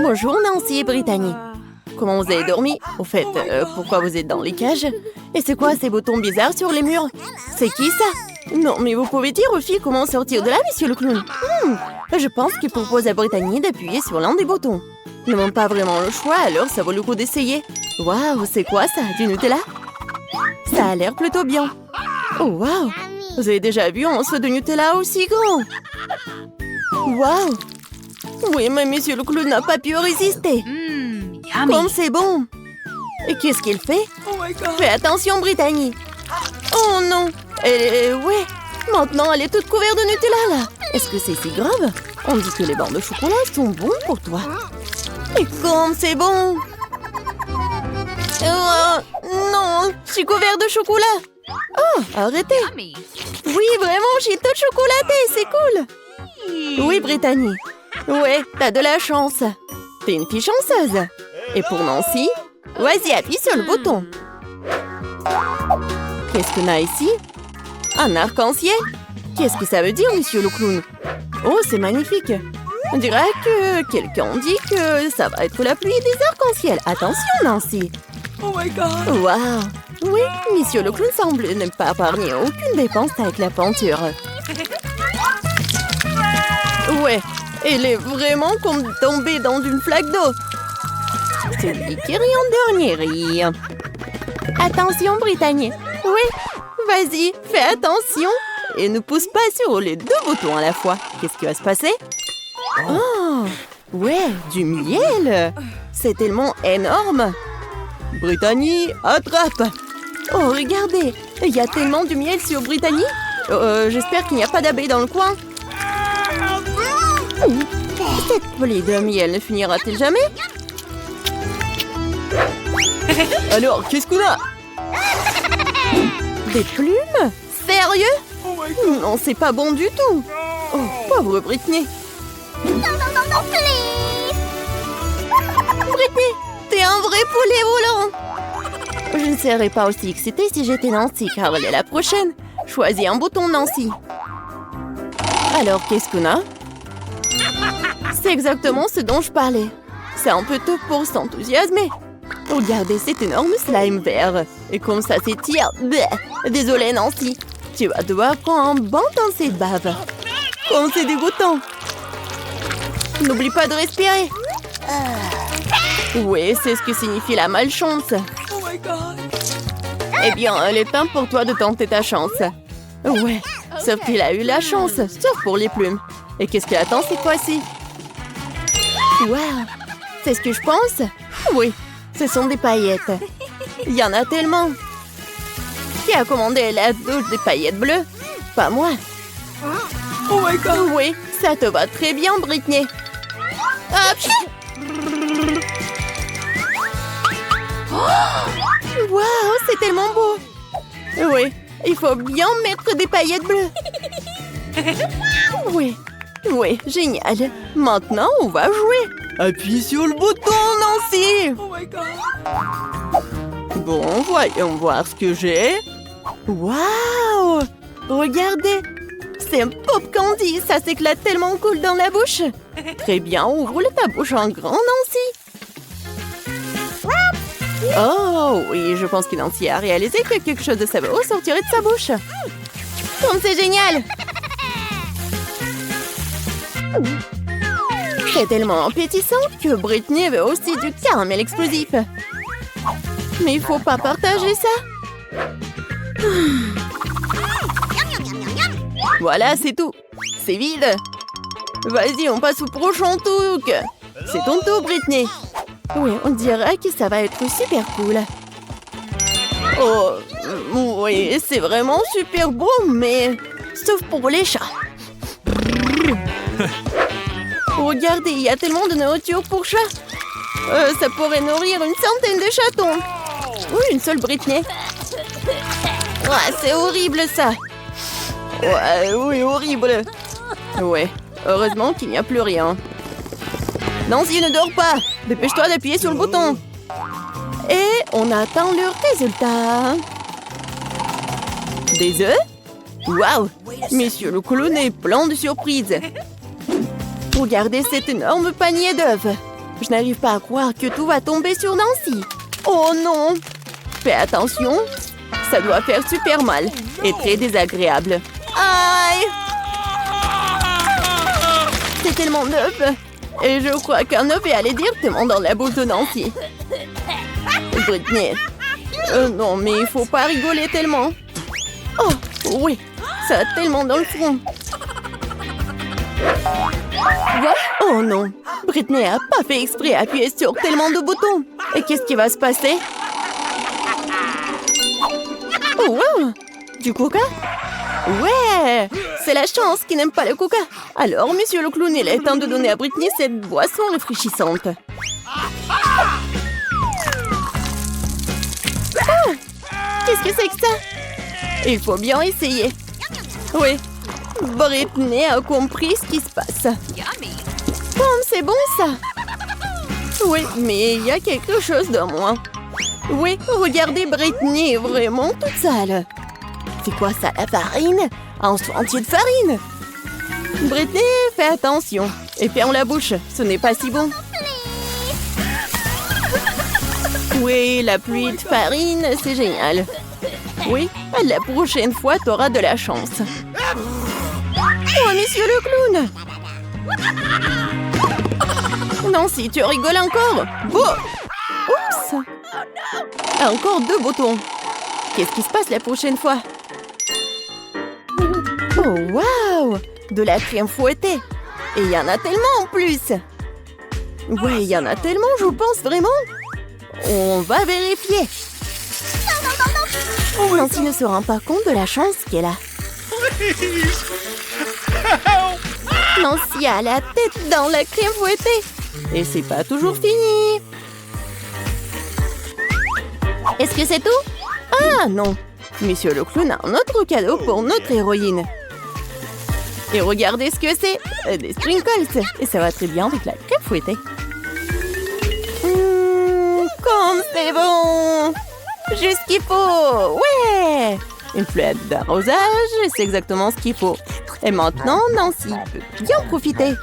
Bonjour Nancy et Brittany. Comment vous avez dormi? Au fait, pourquoi vous êtes dans les cages? Et c'est quoi ces boutons bizarres sur les murs? C'est qui ça? Non, mais vous pouvez dire aux filles comment sortir de là, monsieur le clown? Je pense qu'il propose à Brittany d'appuyer sur l'un des boutons. Ils n'ont pas vraiment le choix, alors ça vaut le coup d'essayer. Waouh, c'est quoi ça? Du Nutella? Ça a l'air plutôt bien. Oh, waouh! Vous avez déjà vu un seau de Nutella aussi grand? Waouh! Oui, mais monsieur le clown n'a pas pu résister. Comme c'est bon! Et qu'est-ce qu'il fait? Fais attention, Brittany! Oh non! Ouais! Maintenant, elle est toute couverte de Nutella, là! Est-ce que c'est si grave? On dit que les barres de chocolat sont bons pour toi. Et comme c'est bon! Non! Je suis couverte de chocolat! Oh, arrêtez! Oui, vraiment, j'ai tout chocolaté, c'est cool! Oui, Brittany. Ouais, t'as de la chance. T'es une fille chanceuse. Et pour Nancy, vas-y, appuie sur le bouton. Qu'est-ce qu'on a ici? Un arc-en-ciel? Qu'est-ce que ça veut dire, monsieur le clown? Oh, c'est magnifique. On dirait que quelqu'un dit que ça va être la pluie des arcs-en-ciel. Attention, Nancy. Oh my god! Waouh! Oui, monsieur le clown semble ne pas épargner aucune dépense avec la peinture. Ouais, elle est vraiment comme tombée dans une flaque d'eau. Celui qui rit en dernier rire. Attention, Brittany. Oui, vas-y, fais attention. Et ne pousse pas sur les deux boutons à la fois. Qu'est-ce qui va se passer? Oh, ouais, du miel. C'est tellement énorme. Brittany, attrape. Oh, regardez, il y a tellement de miel sur Brittany. J'espère qu'il n'y a pas d'abeilles dans le coin. Cette plaie de miel ne finira-t-elle jamais? Alors, qu'est-ce qu'on a? Des plumes? Sérieux? Non, c'est pas bon du tout. Oh, pauvre Brittany. Non, please! Brittany, t'es un vrai poulet volant. Je ne serais pas aussi excitée si j'étais Nancy, car elle est la prochaine. Choisis un bouton, Nancy. Alors, qu'est-ce qu'on a? C'est exactement ce dont je parlais. C'est un peu tôt pour s'enthousiasmer. Regardez cet énorme slime vert. Et comme ça s'étire. Désolée, Nancy. Tu vas devoir prendre un bon dans cette bave. Comme c'est dégoûtant. N'oublie pas de respirer. Oui, c'est ce que signifie la malchance. Oh my god! Eh bien, il est temps pour toi de tenter ta chance. Ouais, sauf qu'il a eu la chance, sauf pour les plumes. Et qu'est-ce qu'il attend cette fois-ci? Wow, c'est ce que je pense? Oui, ce sont des paillettes. Il y en a tellement. Qui a commandé la douche des paillettes bleues? Pas moi. Oh my god! Oui, ça te va très bien, Brittany. Hop! Waouh, c'est tellement beau. Oui, il faut bien mettre des paillettes bleues. Oui, génial. Maintenant, on va jouer. Appuie sur le bouton, Nancy. Oh my god! Bon, voyons voir ce que j'ai. Waouh! Regardez, c'est un pop candy. Ça s'éclate tellement cool dans la bouche. Très bien, ouvre ta bouche en grand, Nancy. Oh, oui, je pense que Nancy a réalisé que quelque chose de savoureux sortirait de sa bouche. Comme c'est génial! C'est tellement appétissant que Brittany veut aussi du caramel explosif. Mais il faut pas partager ça. Voilà, c'est tout. C'est vide. Vas-y, on passe au prochain truc. C'est ton tour, Brittany. Oui, on dirait que ça va être super cool. Oh, oui, c'est vraiment super beau, mais sauf pour les chats. Regardez, il y a tellement de nourriture pour chats. Ça pourrait nourrir une centaine de chatons. Oui, une seule Brittany. Ouais, c'est horrible ça. Ouais, oui, horrible. Ouais, heureusement qu'il n'y a plus rien. Nancy, ne dors pas. Dépêche-toi d'appuyer sur le bouton. Et on attend le résultat. Des œufs? Waouh! Monsieur le clown est plein de surprises. Regardez cet énorme panier d'œufs. Je n'arrive pas à croire que tout va tomber sur Nancy. Oh non! Fais attention. Ça doit faire super mal et très désagréable. Aïe! C'est tellement neuf. Et je crois qu'un œuf est allé directement dans la bouche de Nancy. Britney. Non, mais il faut pas rigoler tellement. Oh, oui. Ça a tellement dans le front. Oh non. Britney a pas fait exprès d'appuyer sur tellement de boutons. Et qu'est-ce qui va se passer? Oh, wow. Du coca? Ouais! C'est la chance qui n'aime pas le coca. Alors, monsieur le clown, il est temps de donner à Britney cette boisson rafraîchissante. Ah! Qu'est-ce que c'est que ça? Il faut bien essayer. Oui, Britney a compris ce qui se passe. C'est bon ça? Oui, mais il y a quelque chose de moins. Oui, regardez, Britney est vraiment toute sale. C'est quoi ça, la farine? Un seau entier de farine? Britney, fais attention. Et ferme la bouche, ce n'est pas si bon. Oui, la pluie de farine, c'est génial. Oui, la prochaine fois, t'auras de la chance. Oh, monsieur le clown! Nancy, tu rigoles encore? Bon! Oups! Encore 2 boutons. Qu'est-ce qui se passe la prochaine fois? Oh, waouh! De la crème fouettée. Et il y en a tellement en plus. Ouais, il y en a tellement, je pense vraiment. On va vérifier. Nancy ne se rend pas compte de la chance qu'elle a. Nancy a la tête dans la crème fouettée. Et c'est pas toujours fini. Est-ce que c'est tout? Ah non. Monsieur le clown a un autre cadeau pour notre héroïne. Et regardez ce que c'est. Des sprinkles. Et ça va très bien avec la crème fouettée. Comme c'est bon. Juste ce qu'il faut. Ouais. Une fleur d'arrosage, c'est exactement ce qu'il faut. Et maintenant, Nancy peut bien profiter.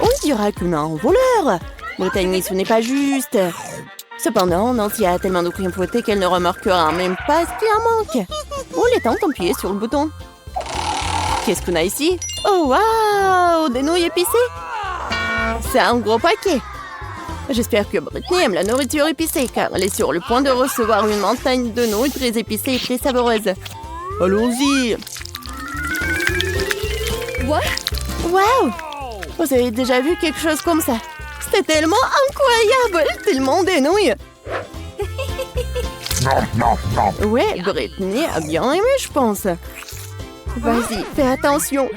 On dira qu'on a un voleur. Brittany, ce n'est pas juste. Cependant, Nancy a tellement de crème fouettée qu'elle ne remarquera même pas ce qui en manque. On est temps d'appuyer sur le bouton. Qu'est-ce qu'on a ici? Oh, waouh! Des nouilles épicées? C'est un gros paquet. J'espère que Britney aime la nourriture épicée, car elle est sur le point de recevoir une montagne de nouilles très épicées et très savoureuses. Allons-y! Waouh! Vous avez déjà vu quelque chose comme ça? C'était tellement incroyable! Tellement des nouilles! Ouais, Britney a bien aimé, je pense. Vas-y, fais attention,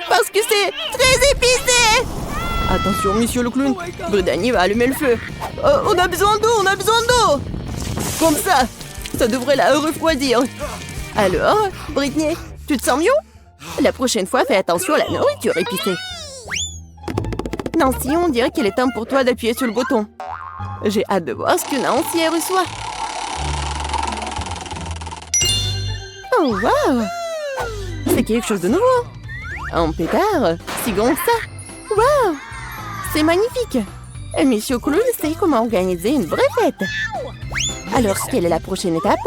parce que c'est très épicé! Attention, monsieur le clown, Brittany va allumer le feu. On a besoin d'eau, on a besoin d'eau! Comme ça devrait la refroidir. Alors, Britney, tu te sens mieux? La prochaine fois, fais attention à la nourriture épicée. Nancy, on dirait qu'il est temps pour toi d'appuyer sur le bouton. J'ai hâte de voir ce que Nancy reçoit. Oh, waouh! C'est quelque chose de nouveau. Un pétard, si grand que ça. Waouh! C'est magnifique. Et monsieur Clown sait comment organiser une vraie fête. Alors, quelle est la prochaine étape?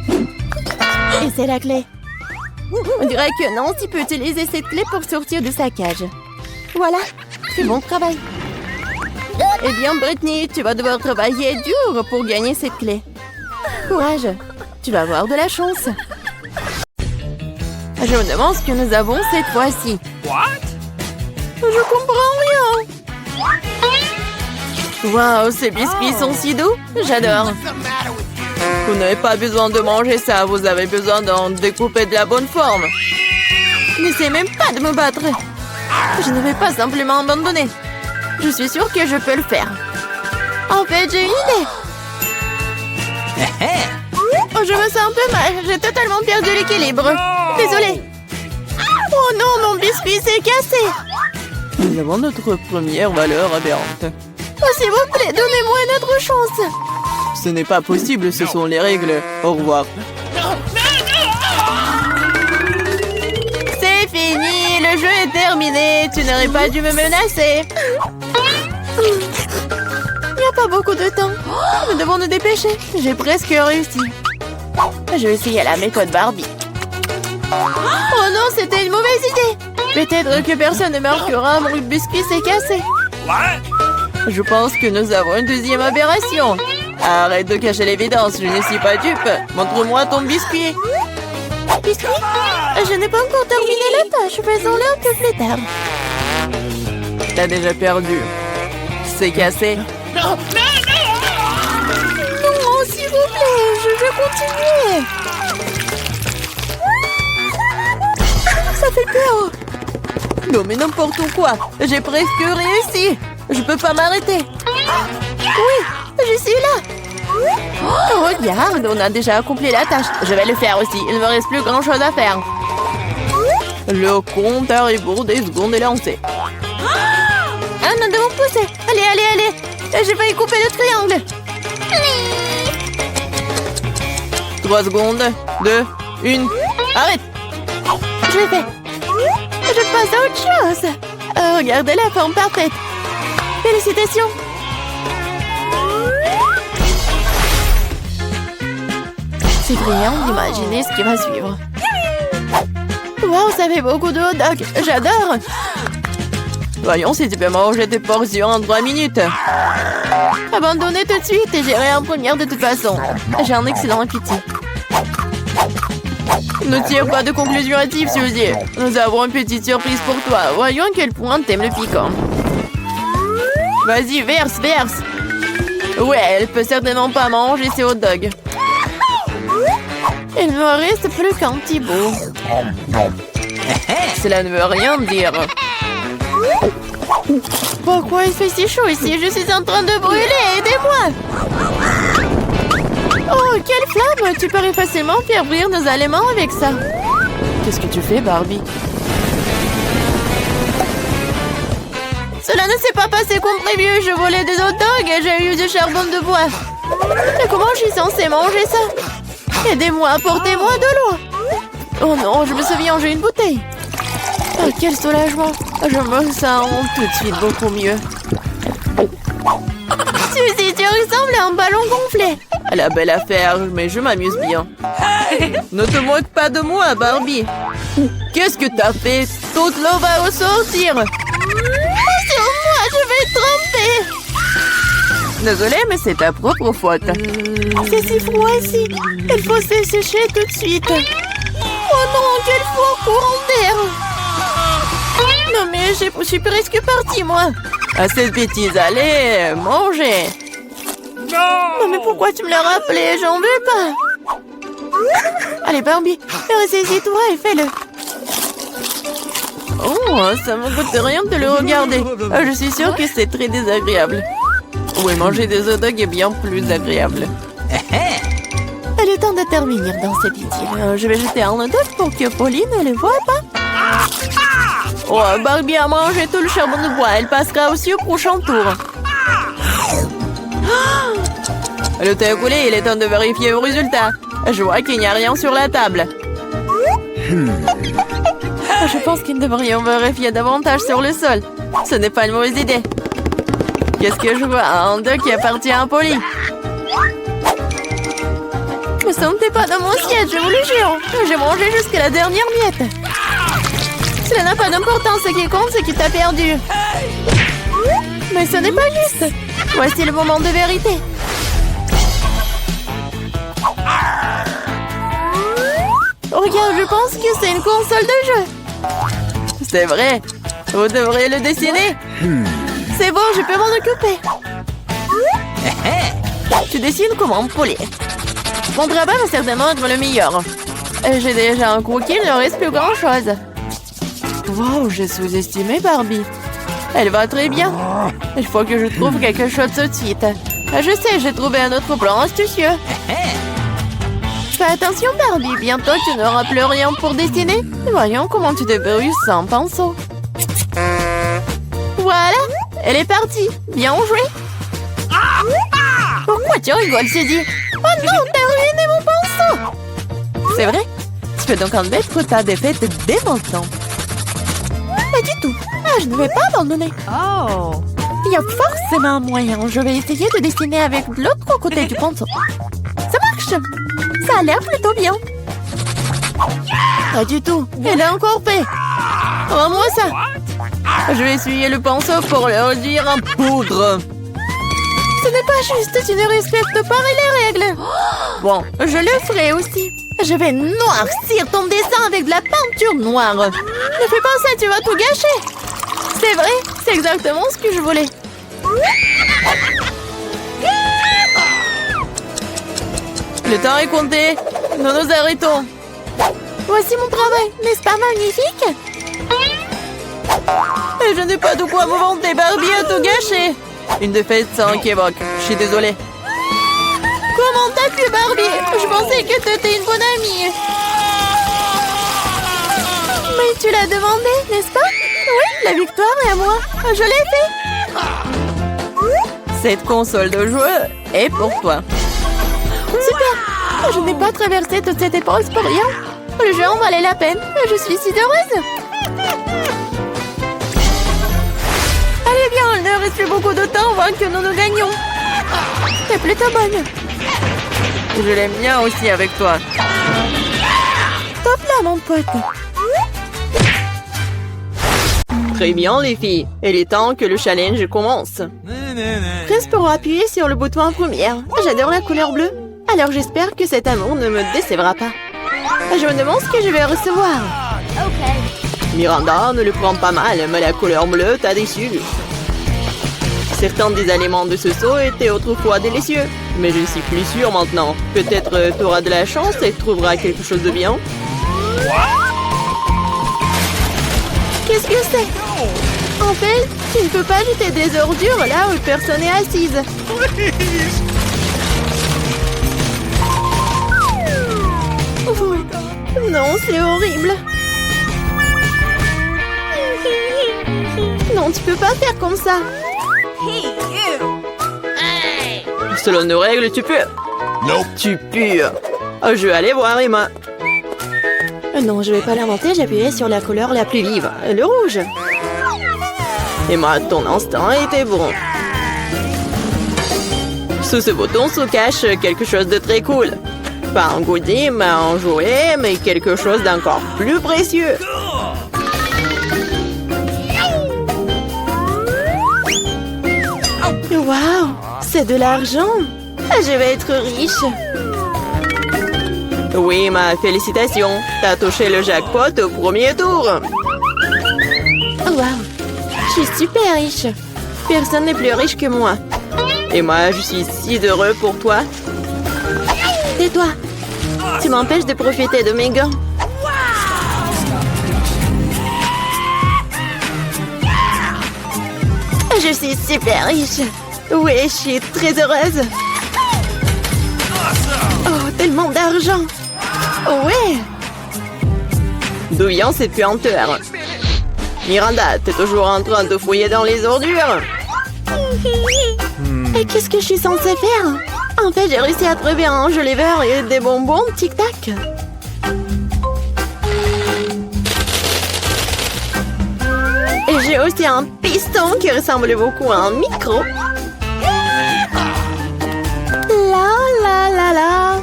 Et c'est la clé. On dirait que Nancy peut utiliser cette clé pour sortir de sa cage. Voilà, c'est bon travail. Eh bien, Britney, tu vas devoir travailler dur pour gagner cette clé. Courage, tu vas avoir de la chance. Je me demande ce que nous avons cette fois-ci. Je comprends rien. Waouh, ces biscuits sont si doux. J'adore. Vous n'avez pas besoin de manger ça. Vous avez besoin d'en découper de la bonne forme. N'essayez même pas de me battre. Je ne vais pas simplement abandonner. Je suis sûre que je peux le faire. En fait, j'ai une idée. Oh, je me sens un peu mal. J'ai totalement perdu l'équilibre. Désolée. Oh non, mon biscuit s'est cassé. Nous avons notre première valeur aberrante. Oh, s'il vous plaît, donnez-moi une autre chance. Ce n'est pas possible, ce sont les règles. Au revoir. C'est fini, le jeu est terminé. Tu n'aurais pas dû me menacer. pas beaucoup de temps. Nous devons nous dépêcher. J'ai presque réussi. Je vais essayer la méthode Barbie. Oh non, c'était une mauvaise idée. Peut-être que personne ne marquera mon biscuit s'est cassé. Je pense que nous avons une deuxième aberration. Arrête de cacher l'évidence, je ne suis pas dupe. Montre-moi ton biscuit. Biscuit? Je n'ai pas encore terminé la tâche. Faisons-le un peu plus tard. T'as déjà perdu. C'est cassé. Non, s'il vous plaît, je veux continuer. Ça fait peur. Non, mais n'importe quoi. J'ai presque réussi. Je peux pas m'arrêter. Oui, je suis là. Oh, regarde, on a déjà accompli la tâche. Je vais le faire aussi. Il ne me reste plus grand-chose à faire. Le compte à rebours des secondes est lancé. Ah, nous devons pousser. Allez, allez, allez. J'ai failli couper le triangle. 3 secondes. 2, 1. Arrête. Je l'ai fait. Je passe à autre chose. Oh, regardez la forme parfaite. Félicitations. C'est brillant d'imaginer ce qui va suivre. Wow, ça fait beaucoup de hot dogs. J'adore. Voyons si tu peux manger tes portions en 3 minutes. Abandonnez tout de suite et j'irai en première de toute façon. J'ai un excellent appétit. Ne tire pas de conclusion hâtive, Suzy. Nous avons une petite surprise pour toi. Voyons à quel point t'aimes le piquant. Vas-y, verse, verse. Ouais, elle peut certainement pas manger ses hot dogs. Il ne me reste plus qu'un petit bout. Cela ne veut rien dire. Pourquoi il fait si chaud ici? Je suis en train de brûler. Aidez-moi. Oh, quelle flamme! Tu pourrais facilement faire brûler nos aliments avec ça. Qu'est-ce que tu fais, Barbie? Cela ne s'est pas passé comme prévu. Je volais des hot dogs et j'ai eu du charbon de bois. Mais comment je suis censée manger ça? Aidez-moi, apportez-moi de l'eau. Oh non, je me souviens, j'ai une bouteille. Oh, quel soulagement. Je me sens tout de suite beaucoup mieux. Suzy, tu ressembles à un ballon gonflé. La belle affaire, mais je m'amuse bien. Ne te moque pas de moi, Barbie. Qu'est-ce que t'as fait? Toute l'eau va ressortir. Sur moi, je vais tremper. Désolée, mais c'est ta propre faute. C'est si froid ici. Il faut se sécher tout de suite. Oh non, quel fort courant d'air. Non mais je suis presque partie, moi. Assez de bêtises, allez, mangez. Non mais pourquoi tu me l'as rappelé? J'en veux pas. Allez Barbie, ressaisis-toi et fais-le. Oh, ça me coûte rien de le regarder. Je suis sûre que c'est très désagréable. Oui, manger des hot dogs est bien plus agréable. Il est temps de terminer dans cette idylle. Je vais jeter un hot dog pour que Pauline ne le voie pas. Oh, Barbie a mangé tout le charbon de bois. Elle passera aussi au prochain tour. Le temps est écoulé, il est temps de vérifier vos résultats. Je vois qu'il n'y a rien sur la table. Je pense qu'ils devrions vérifier davantage sur le sol. Ce n'est pas une mauvaise idée. Qu'est-ce que je vois? Un hot dog qui appartient à Polly. Ne sentez pas dans mon siège, je vous le jure. J'ai mangé jusqu'à la dernière miette. Cela n'a pas d'importance, ce qui compte, c'est qu'il t'a perdu. Mais ce n'est pas juste. Voici le moment de vérité. Regarde, je pense que c'est une console de jeu. C'est vrai. Vous devriez le dessiner. C'est bon, je peux m'en occuper. Tu dessines comment, Polly? Mon travail va certainement être le meilleur. J'ai déjà un croquis, il ne reste plus grand-chose. Wow, j'ai sous-estimé Barbie. Elle va très bien. Il faut que je trouve quelque chose tout de suite. Je sais, j'ai trouvé un autre plan astucieux. Fais attention Barbie, bientôt tu n'auras plus rien pour dessiner. Voyons comment tu débrouilles sans pinceau. Voilà, elle est partie. Bien joué. Pourquoi tu rigoles, Suzy? Oh non, t'as ruiné mon pinceau. C'est vrai? Tu peux donc admettre ta défaite dès maintenant. Pas du tout. Ah, je ne vais pas abandonner. Oh. y a forcément un moyen. Je vais essayer de dessiner avec l'autre côté du pinceau. Ça marche! Ça a l'air plutôt bien. Pas du tout. Elle a encore fait. Rends-moi ça. Je vais essuyer le pinceau pour le réduire en poudre. Ce n'est pas juste, tu ne respectes pas les règles. Bon, je le ferai aussi. Je vais noircir ton dessin avec de la peinture noire. Ne fais pas ça, tu vas tout gâcher. C'est vrai, c'est exactement ce que je voulais. Le temps est compté. Nous nous arrêtons. Voici mon travail, n'est-ce pas magnifique? Et je n'ai pas de quoi me vanter, Barbie a tout gâché. Une défaite sans équivoque. Je suis désolée. Comment t'as pu, Barbie? Je pensais que t'étais une bonne amie. Mais tu l'as demandé, n'est-ce pas? Oui, la victoire est à moi. Je l'ai fait. Cette console de jeu est pour toi. Super. Je n'ai pas traversé toute cette épreuve pour rien. Le jeu en valait la peine. Je suis si heureuse. Allez bien, il ne reste plus beaucoup de temps avant que nous gagnons. T'es plutôt bonne. Je l'aime bien aussi avec toi. Top là, mon pote. Très bien, les filles. Il est temps que le challenge commence. Presse pour appuyer sur le bouton en première. J'adore la couleur bleue. Alors j'espère que cet amour ne me décevra pas. Je me demande ce que je vais recevoir. Miranda, ne le prends pas mal, mais la couleur bleue t'a déçu. Certains des aliments de ce seau étaient autrefois délicieux, mais je ne suis plus sûre maintenant. Peut-être tu auras de la chance et trouveras quelque chose de bien. Qu'est-ce que c'est? En fait, tu ne peux pas jeter des ordures là où personne n'est assise. Oh, non, c'est horrible. Non, tu peux pas faire comme ça. Selon nos règles, tu peux. Nope. Tu pues. Je vais aller voir Emma. Non, je vais pas l'inventer, j'appuierai sur la couleur la plus vive, le rouge. Emma, ton instinct était bon. Sous ce bouton se cache quelque chose de très cool. Pas un goodie, mais un jouet, mais quelque chose d'encore plus précieux. Waouh, c'est de l'argent. Je vais être riche. Oui, ma félicitation. T'as touché le jackpot au premier tour. Waouh, je suis super riche. Personne n'est plus riche que moi. Et moi, je suis si heureux pour toi. Tais-toi. Tu m'empêches de profiter de mes gants. Je suis super riche. Oui, je suis très heureuse. Oh, tellement d'argent. Ouais. D'où vient cette puanteur? Miranda, t'es toujours en train de fouiller dans les ordures. Et qu'est-ce que je suis censée faire? En fait, j'ai réussi à trouver un jeu lever et des bonbons tic-tac. Et j'ai aussi un piston qui ressemble beaucoup à un micro. La.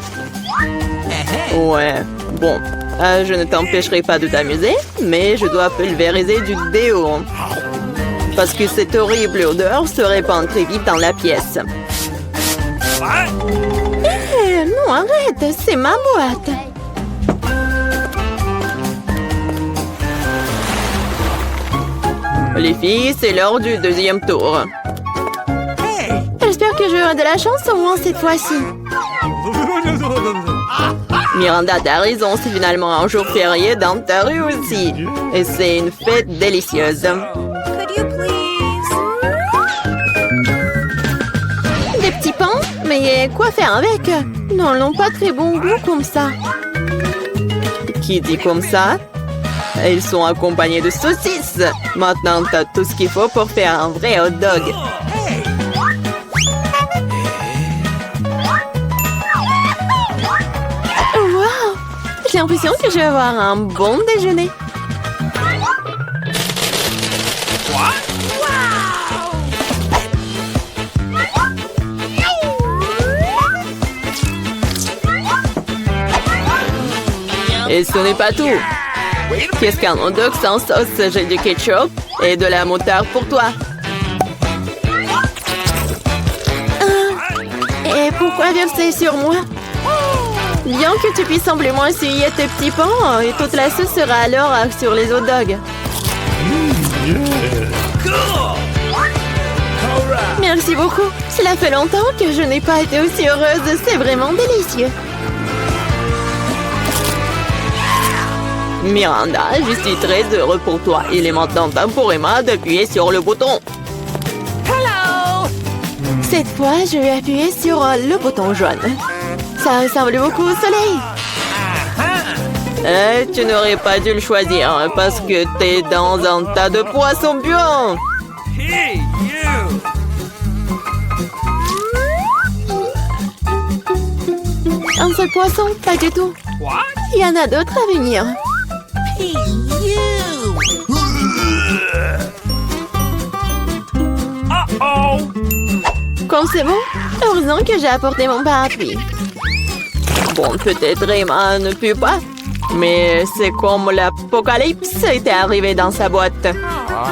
Ouais, bon, je ne t'empêcherai pas de t'amuser, mais je dois pulvériser du déo. Parce que cette horrible odeur se répand très vite dans la pièce. Non, arrête, c'est ma boîte. Les filles, c'est l'heure du deuxième tour. J'espère que j'aurai de la chance au moins cette fois-ci. Miranda, t'as raison, c'est finalement un jour férié dans ta rue aussi. Et c'est une fête délicieuse. Des petits pains? Mais quoi faire avec? Non, ils n'ont pas très bon goût comme ça. Qui dit comme ça? Ils sont accompagnés de saucisses. Maintenant, t'as tout ce qu'il faut pour faire un vrai hot dog. Wow! J'ai l'impression que je vais avoir un bon déjeuner. Et ce n'est pas tout. Qu'est-ce qu'un hot dog sans sauce? J'ai du ketchup et de la moutarde pour toi. Et pourquoi verser sur moi? Bien que tu puisses simplement essuyer tes petits pans et toute la sauce sera alors sur les hot dogs. Merci beaucoup. Cela fait longtemps que je n'ai pas été aussi heureuse. C'est vraiment délicieux. Miranda, je suis très heureux pour toi. Il est maintenant temps pour Emma d'appuyer sur le bouton. Cette fois, je vais appuyer sur le bouton jaune. Ça ressemble beaucoup au soleil. Tu n'aurais pas dû le choisir parce que t'es dans un tas de poissons puants. Un seul poisson? Pas du tout. Il y en a d'autres à venir. Comme c'est bon, heureusement que j'ai apporté mon parapluie. Bon, peut-être Emma ne pue pas, mais c'est comme l'apocalypse était arrivé dans sa boîte.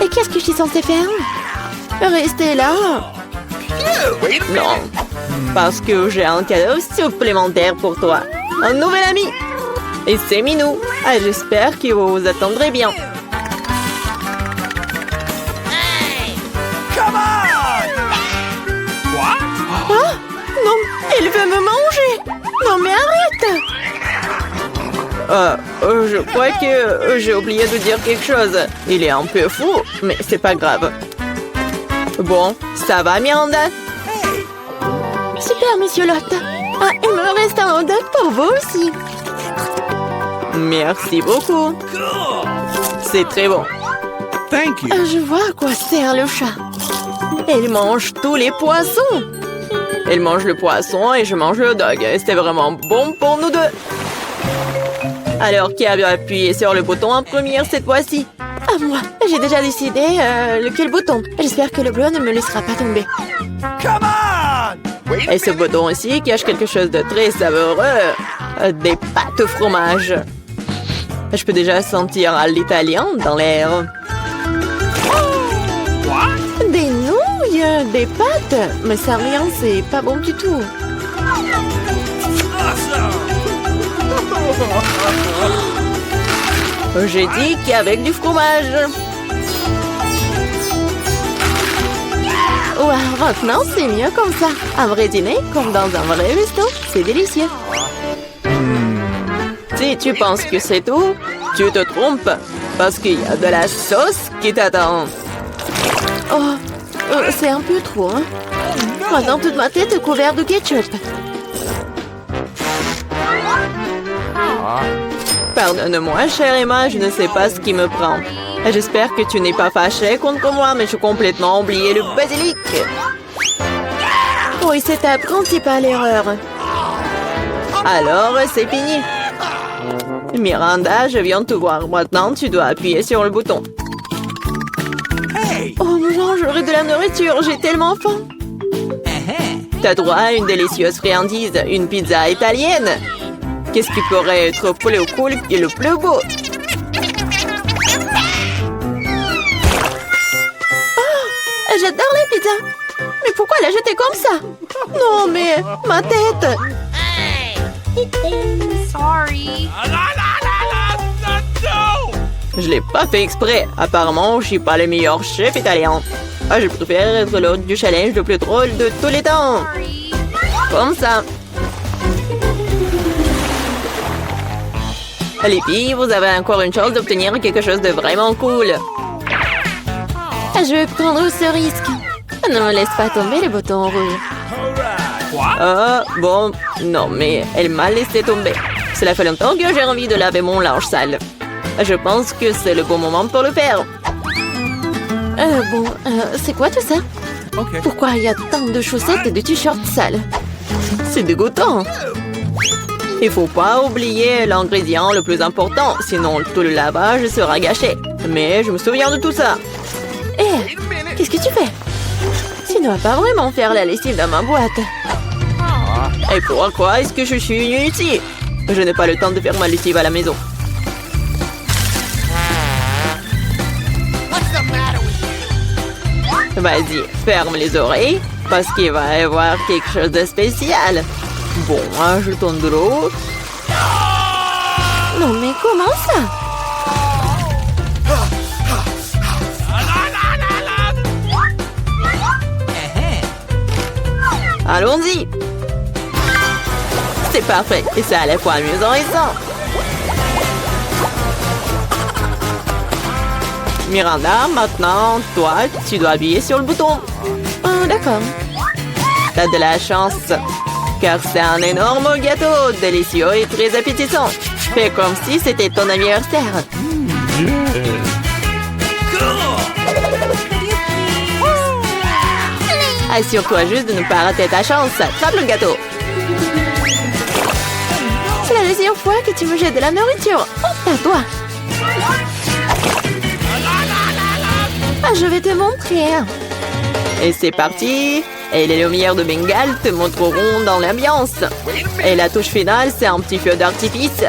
Et qu'est-ce que je suis censée faire? Rester là? Non, parce que j'ai un cadeau supplémentaire pour toi. Un nouvel ami. Et c'est Minou. Ah, j'espère que vous vous attendrez bien. Oh, non, il veut me manger. Non, mais arrête. Je crois que j'ai oublié de dire quelque chose. Il est un peu fou, mais c'est pas grave. Bon, ça va, Miranda? Super, monsieur Lotte. Ah, il me reste un hot dog pour vous aussi. Merci beaucoup. C'est très bon. Thank you. Je vois à quoi sert le chat. Il mange tous les poissons. Il mange le poisson et je mange le hot dog. C'était vraiment bon pour nous deux. Alors, qui a appuyé sur le bouton en première cette fois-ci? Ah, moi. J'ai déjà décidé lequel bouton. J'espère que le bleu ne me laissera pas tomber. Et ce bouton aussi cache quelque chose de très savoureux. Des pâtes au fromage. Je peux déjà sentir l'italien dans l'air. Des nouilles, des pâtes. Mais ça rien, c'est pas bon du tout. J'ai dit qu'avec du fromage. Wow, maintenant c'est mieux comme ça. Un vrai dîner, comme dans un vrai resto. C'est délicieux. Si tu penses que c'est tout, tu te trompes. Parce qu'il y a de la sauce qui t'attend. Oh, c'est un peu trop, hein? Maintenant, toute ma tête est couverte de ketchup. Pardonne-moi, chère Emma, je ne sais pas ce qui me prend. J'espère que tu n'es pas fâchée contre moi, mais j'ai complètement oublié le basilic. Oui, c'est ta principale erreur. Alors, c'est fini. Miranda, je viens te voir. Maintenant, tu dois appuyer sur le bouton. Oh non, j'aurai de la nourriture, j'ai tellement faim. T'as droit à une délicieuse friandise, une pizza italienne. Qu'est-ce qui pourrait être plus cool et le plus beau? Oh, j'adore les pizzas. Mais pourquoi la jeter comme ça? Non, mais ma tête. Sorry. Je l'ai pas fait exprès. Apparemment, je suis pas le meilleur chef italien. Ah, je préfère être l'hôte du challenge le plus drôle de tous les temps. Comme ça. Les filles, vous avez encore une chance d'obtenir quelque chose de vraiment cool. Je vais prendre ce risque. Ne me laisse pas tomber les boutons rouges. Ah, bon, non, mais elle m'a laissé tomber. Cela fait longtemps que j'ai envie de laver mon linge sale. Je pense que c'est le bon moment pour le faire. C'est quoi tout ça? Okay. Pourquoi il y a tant de chaussettes et de t-shirts sales? C'est dégoûtant. Il faut pas oublier l'ingrédient le plus important, sinon tout le lavage sera gâché. Mais je me souviens de tout ça. Hé, qu'est-ce que tu fais? Tu ne vas pas vraiment faire la lessive dans ma boîte. Et pourquoi est-ce que je suis venue ici? Je n'ai pas le temps de faire ma lessive à la maison. Vas-y, ferme les oreilles, parce qu'il va y avoir quelque chose de spécial. Bon, un jeton de l'eau. Non, mais comment ça? Allons-y. C'est parfait, et c'est à la fois amusant et sain. Miranda, maintenant, toi, tu dois appuyer sur le bouton. Oh, d'accord. T'as de la chance, car c'est un énorme gâteau, délicieux et très appétissant. Fais comme si c'était ton anniversaire. Assure-toi juste de ne pas rater ta chance. Attrape le gâteau. C'est la deuxième fois que tu me jettes de la nourriture. Oh, à toi. Ah, je vais te montrer. Et c'est parti. Et les lumières de Bengale te montreront dans l'ambiance. Et la touche finale, c'est un petit feu d'artifice.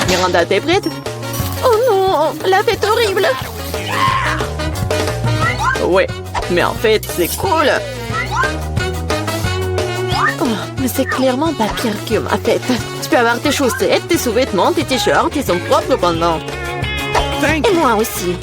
Miranda, t'es prête? Oh non, la fête horrible. Ouais, mais en fait, c'est cool. Oh, mais c'est clairement pas pire que ma fête. Tu peux avoir tes chaussettes, tes sous-vêtements, tes t-shirts, ils sont propres pendant. Thank Et you. moi aussi.